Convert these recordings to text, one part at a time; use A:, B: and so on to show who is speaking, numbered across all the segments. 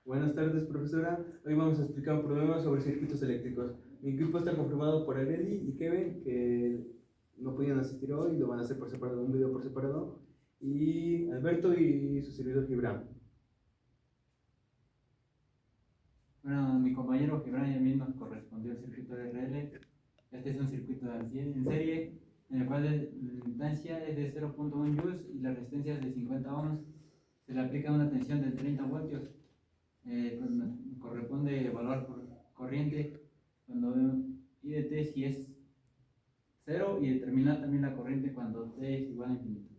A: Buenas tardes, profesora. Hoy vamos a explicar un problema sobre circuitos eléctricos. Mi equipo está conformado por Areli y Kevin, que no podían asistir hoy, lo van a hacer por separado, un video por separado, y Alberto y su servidor Gibran.
B: Bueno, mi compañero Gibran Yamil nos correspondió el circuito de RL. Este es un circuito en serie, en el cual la impedancia es de 0.1 joules y la resistencia es de 50 ohms. Se le aplica una tensión de 30 voltios. Corresponde evaluar por corriente cuando IDT si es 0 y determinar también la corriente cuando T es igual a infinito.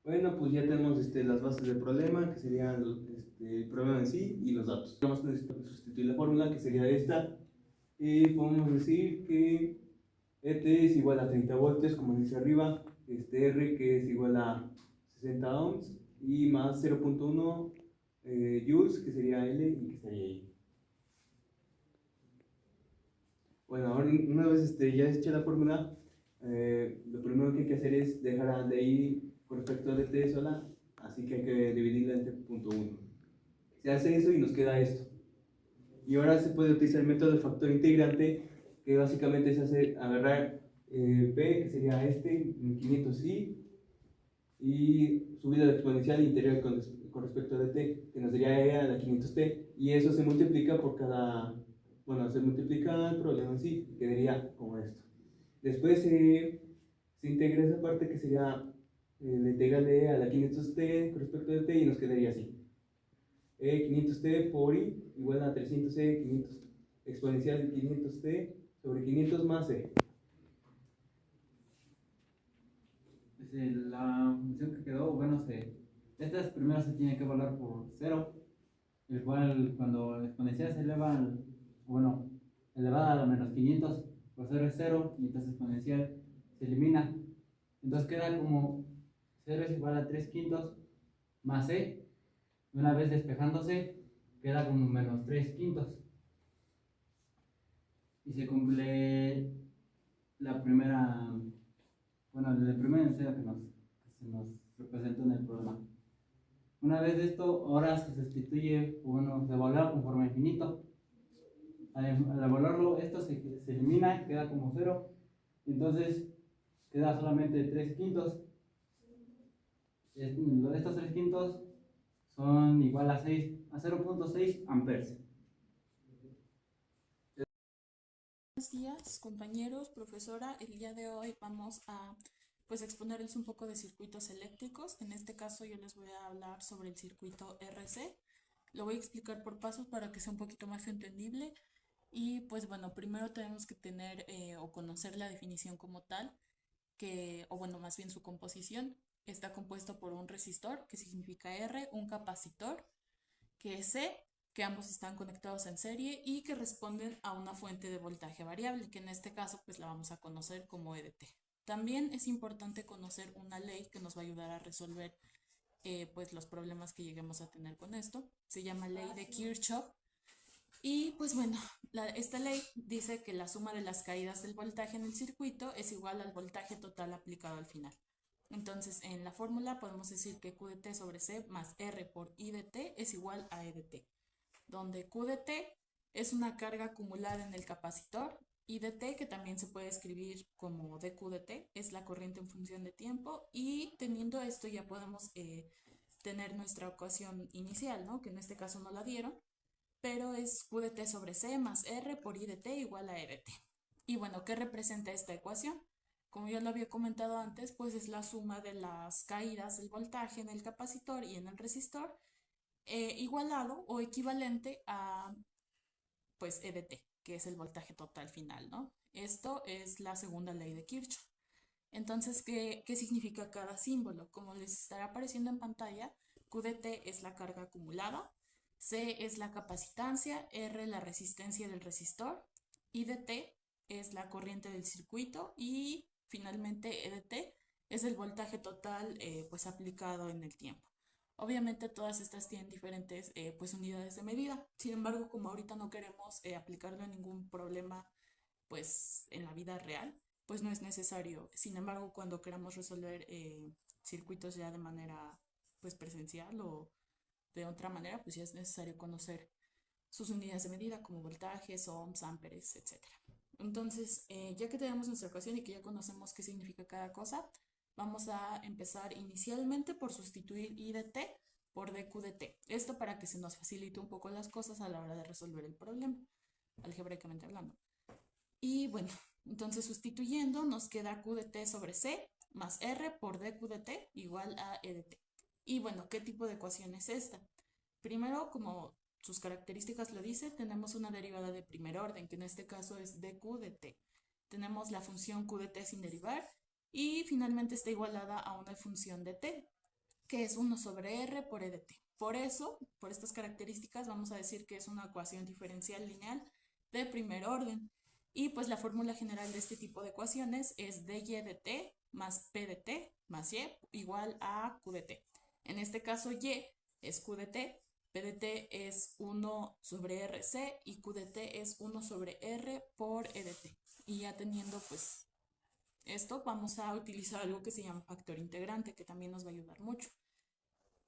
A: Bueno, pues ya tenemos las bases del problema, que serían el problema en sí y los datos. Vamos a sustituir la fórmula, que sería esta, y podemos decir que ET es igual a 30 voltios, como dice arriba, R que es igual a 60 ohms, y más 0.1 joules, que sería L y que estaría ahí. Bueno, ahora una vez ya hecha la fórmula, lo primero que hay que hacer es dejar a DI con respecto a DT sola, así que hay que dividirla entre punto 1. Se hace eso y nos queda esto. Y ahora se puede utilizar el método de factor integrante, que básicamente se hace agarrar P, que sería 500i, y subida de exponencial interior con respecto a dt, que nos daría e a la 500t, y eso se multiplica por cada, bueno, se multiplica el problema en sí, quedaría como esto. Después se integra esa parte que sería la integral de e a la 500t con respecto a dt, y nos quedaría así. 500t por i igual a 300e 500 exponencial de 500t sobre 500 más e.
B: La función que quedó, bueno, estas primero se tiene que evaluar por 0, el cual cuando la exponencial se eleva bueno, elevada a la menos 500 por 0 es 0, y entonces exponencial se elimina. Entonces queda como 0 es igual a 3 quintos más e. Una vez despejándose, queda como menos 3 quintos. Y se cumple la primera, bueno, el primer enunciado que se nos representó en el programa. Una vez de esto, ahora se sustituye, bueno, se evalúa conforme a infinito. Al evaluarlo, esto se elimina, queda como 0. Entonces queda solamente 3 quintos. Estos 3 quintos son igual a 0.6 amperes.
C: Buenos días, compañeros, profesora. El día de hoy vamos a exponerles un poco de circuitos eléctricos. En este caso yo les voy a hablar sobre el circuito RC. Lo voy a explicar por pasos para que sea un poquito más entendible. Y pues bueno, primero tenemos que tener o conocer la definición como tal, o bueno, más bien su composición. Está compuesto por un resistor, que significa R, un capacitor, que es C, que ambos están conectados en serie y que responden a una fuente de voltaje variable, que en este caso pues la vamos a conocer como EDT. También es importante conocer una ley que nos va a ayudar a resolver pues los problemas que lleguemos a tener con esto. Se llama ley de Kirchhoff. Y pues bueno, esta ley dice que la suma de las caídas del voltaje en el circuito es igual al voltaje total aplicado al final. Entonces, en la fórmula podemos decir que Q de T sobre C más R por I de T es igual a E de T, donde Q de T es una carga acumulada en el capacitor, I de T, que también se puede escribir como dQ de T, es la corriente en función de tiempo, y teniendo esto ya podemos tener nuestra ecuación inicial, ¿no? Que en este caso no la dieron, pero es Q de T sobre C más R por I de T igual a E de T. Y bueno, ¿qué representa esta ecuación? Como ya lo había comentado antes, pues es la suma de las caídas del voltaje en el capacitor y en el resistor, igualado o equivalente a pues E de T, que es el voltaje total final, ¿no? Esto es la segunda ley de Kirchhoff. Entonces, ¿qué significa cada símbolo? Como les estará apareciendo en pantalla, Q de T es la carga acumulada, C es la capacitancia, R la resistencia del resistor, I de T es la corriente del circuito y finalmente E de T es el voltaje total pues aplicado en el tiempo. Obviamente todas estas tienen diferentes pues unidades de medida. Sin embargo, como ahorita no queremos aplicarlo a ningún problema pues en la vida real, pues no es necesario. Sin embargo, cuando queramos resolver circuitos ya de manera pues presencial o de otra manera, pues ya es necesario conocer sus unidades de medida como voltajes, ohms, amperes, etcétera. Entonces, ya que tenemos nuestra ecuación y que ya conocemos qué significa cada cosa, vamos a empezar inicialmente por sustituir I de t por dq de t. Esto para que se nos facilite un poco las cosas a la hora de resolver el problema, algebraicamente hablando. Y bueno, entonces sustituyendo nos queda q de t sobre c más r por dq de t igual a e de t. Y bueno, ¿qué tipo de ecuación es esta? Primero, como sus características lo dice, tenemos una derivada de primer orden, que en este caso es dq de t. Tenemos la función q de t sin derivar y finalmente está igualada a una función de t, que es 1 sobre r por e de t. Por eso, por estas características, vamos a decir que es una ecuación diferencial lineal de primer orden. Y pues la fórmula general de este tipo de ecuaciones es dy de t más p de t más y igual a q de t. En este caso y es q de t, p de t es 1 sobre rc y q de t es 1 sobre r por e de t. Y ya teniendo pues esto, vamos a utilizar algo que se llama factor integrante, que también nos va a ayudar mucho.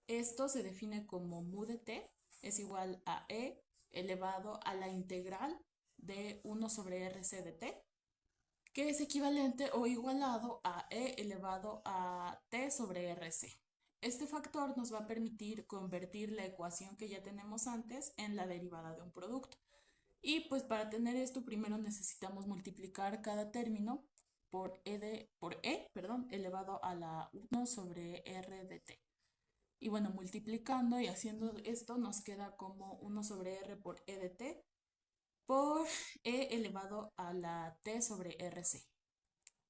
C: Esto se define como mu de t es igual a e elevado a la integral de 1 sobre rc de t, que es equivalente o igualado a e elevado a t sobre rc. Este factor nos va a permitir convertir la ecuación que ya tenemos antes en la derivada de un producto. Y pues para tener esto primero necesitamos multiplicar cada término por elevado a la 1 sobre r de t. Y bueno, multiplicando y haciendo esto nos queda como 1 sobre r por e de t por e elevado a la t sobre rc.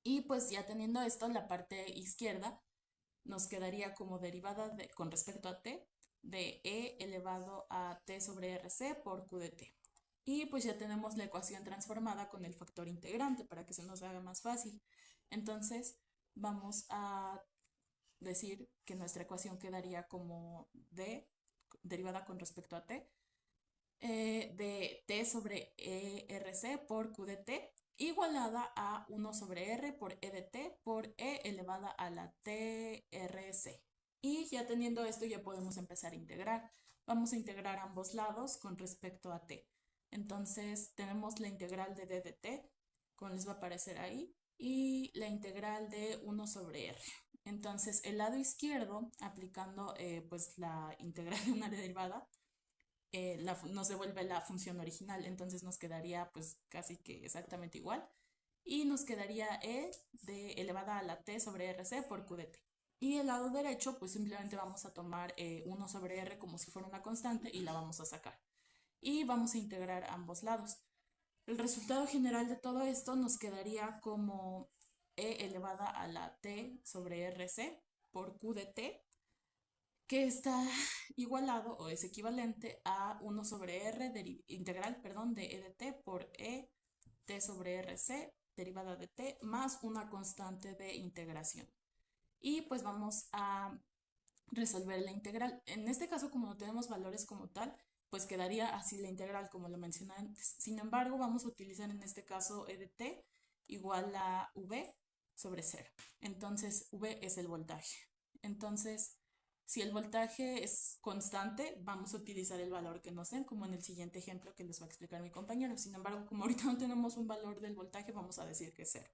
C: Y pues ya teniendo esto, la parte izquierda nos quedaría como derivada con respecto a t de e elevado a t sobre rc por q de t. Y pues ya tenemos la ecuación transformada con el factor integrante para que se nos haga más fácil. Entonces vamos a decir que nuestra ecuación quedaría como d derivada con respecto a t de t sobre rc por q de t igualada a 1 sobre r por e de t por e elevada a la trc. Y ya teniendo esto ya podemos empezar a integrar. Vamos a integrar ambos lados con respecto a t. Entonces tenemos la integral de d de t, como les va a aparecer ahí, y la integral de 1 sobre r. Entonces el lado izquierdo, aplicando pues la integral de una derivada, nos devuelve la función original, entonces nos quedaría pues casi que exactamente igual y nos quedaría e de elevada a la t sobre rc por q de t. Y el lado derecho pues simplemente vamos a tomar 1 sobre r como si fuera una constante y la vamos a sacar. Y vamos a integrar ambos lados. El resultado general de todo esto nos quedaría como e elevada a la t sobre rc por q de t, que está igualado o es equivalente a 1 sobre r integral, de e de t por e t sobre rc derivada de t más una constante de integración. Y pues vamos a resolver la integral. En este caso, como no tenemos valores como tal, pues quedaría así la integral como lo mencioné antes. Sin embargo, vamos a utilizar en este caso e de t igual a v sobre 0. Entonces, v es el voltaje. Entonces, si el voltaje es constante, vamos a utilizar el valor que nos den, como en el siguiente ejemplo que les va a explicar mi compañero. Sin embargo, como ahorita no tenemos un valor del voltaje, vamos a decir que es 0.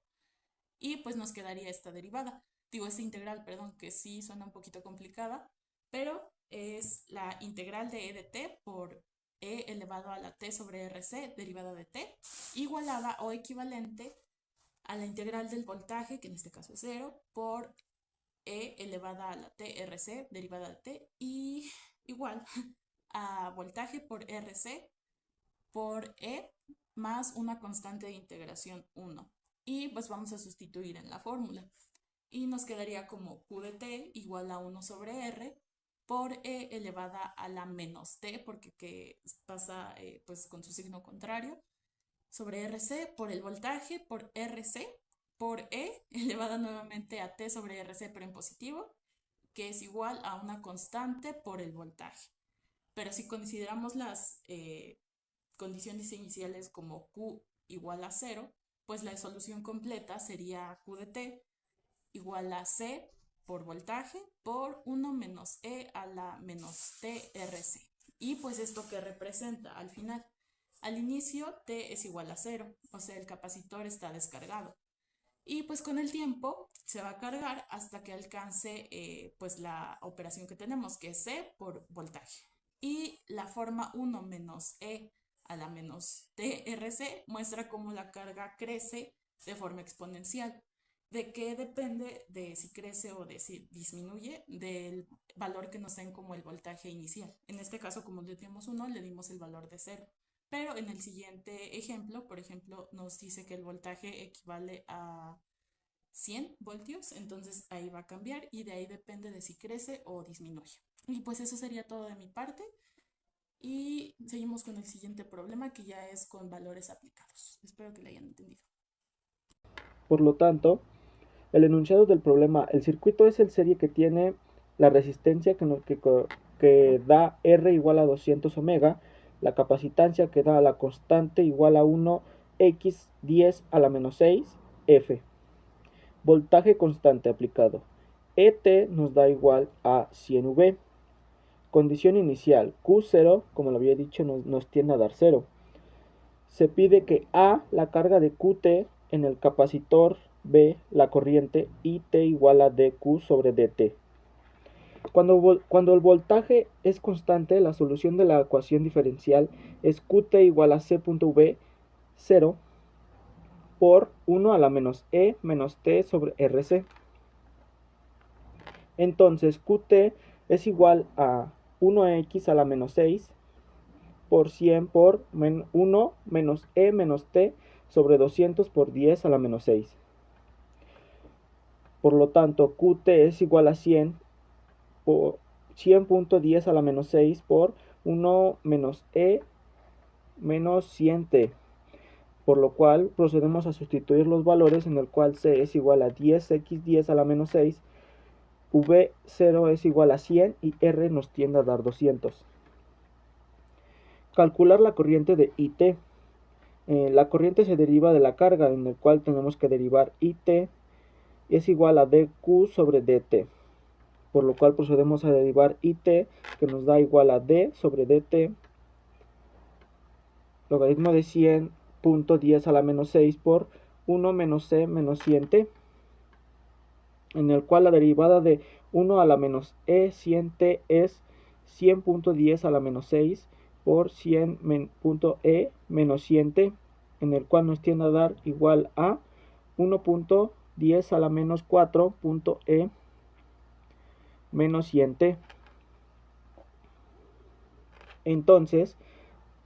C: Y pues nos quedaría esta derivada, esta integral, perdón, que sí suena un poquito complicada, pero es la integral de e de t por e elevado a la t sobre rc derivada de t, igualada o equivalente a la integral del voltaje, que en este caso es 0, por e elevada a la t rc derivada de t, y igual a voltaje por rc por e más una constante de integración 1. Y pues vamos a sustituir en la fórmula. Y nos quedaría como q de t igual a 1 sobre r por e elevada a la menos t, porque que pasa pues con su signo contrario, sobre rc por el voltaje por rc por e elevada nuevamente a t sobre rc pero en positivo, que es igual a una constante por el voltaje. Pero si consideramos las condiciones iniciales como q igual a 0, pues la solución completa sería q de t igual a c por voltaje por 1 menos E a la menos TRC. Y pues esto que representa al final. Al inicio T es igual a 0, o sea, el capacitor está descargado. Y pues con el tiempo se va a cargar hasta que alcance pues la operación que tenemos, que es C por voltaje. Y la forma 1 menos E a la menos TRC muestra cómo la carga crece de forma exponencial. ¿De qué depende? De si crece o de si disminuye del valor que nos den como el voltaje inicial. En este caso, como le dimos 1, le dimos el valor de 0. Pero en el siguiente ejemplo, por ejemplo, nos dice que el voltaje equivale a 100 voltios, entonces ahí va a cambiar y de ahí depende de si crece o disminuye. Y pues eso sería todo de mi parte y seguimos con el siguiente problema que ya es con valores aplicados. Espero que lo hayan entendido.
D: Por lo tanto, el enunciado del problema, el circuito es el serie que tiene la resistencia que da R igual a 200 ohmega, la capacitancia que da la constante igual a 1x10 a la menos 6 F. Voltaje constante aplicado. ET nos da igual a 100V. Condición inicial, Q0, como lo había dicho, nos tiende a dar 0. Se pide que A, la carga de QT en el capacitor, B, la corriente, y T igual a dQ sobre dt. Cuando el voltaje es constante, la solución de la ecuación diferencial es Qt igual a C.V 0 por 1 a la menos E menos T sobre RC. Entonces Qt es igual a 1x a la menos 6 por 100 por 1 menos E menos T sobre 200 por 10 a la menos 6. Por lo tanto, Qt es igual a 100 por 100.10 a la menos 6 por 1 menos E menos 100T. Por lo cual procedemos a sustituir los valores, en el cual C es igual a 10x10 a la menos 6, V0 es igual a 100 y R nos tiende a dar 200. Calcular la corriente de IT. La corriente se deriva de la carga, en el cual tenemos que derivar IT es igual a dQ sobre dt. Por lo cual procedemos a derivar IT, que nos da igual a d sobre dt, logaritmo de 100.10 a la menos 6 por 1 menos c menos 100t, en el cual la derivada de 1 a la menos e 100t es 100.10 a la menos 6 por 100.e menos 100t, en el cual nos tiende a dar igual a 1.10 a la menos 4.e menos 100t. Entonces,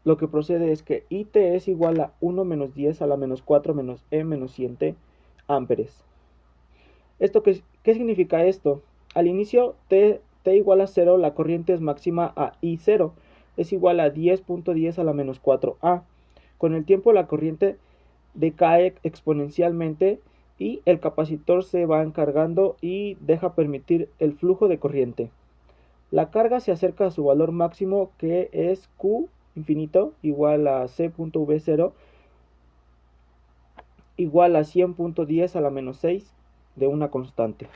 D: lo que procede es que IT es igual a 1 menos 10 a la menos 4 menos E menos 100t amperes. ¿Qué significa esto? Al inicio, t igual a 0, la corriente es máxima a I0, es igual a 10.10 a la menos 4A. Con el tiempo la corriente decae exponencialmente y el capacitor se va encargando y deja permitir el flujo de corriente. La carga se acerca a su valor máximo, que es Q infinito igual a C.V0 igual a 100.10 a la menos 6 de una constante.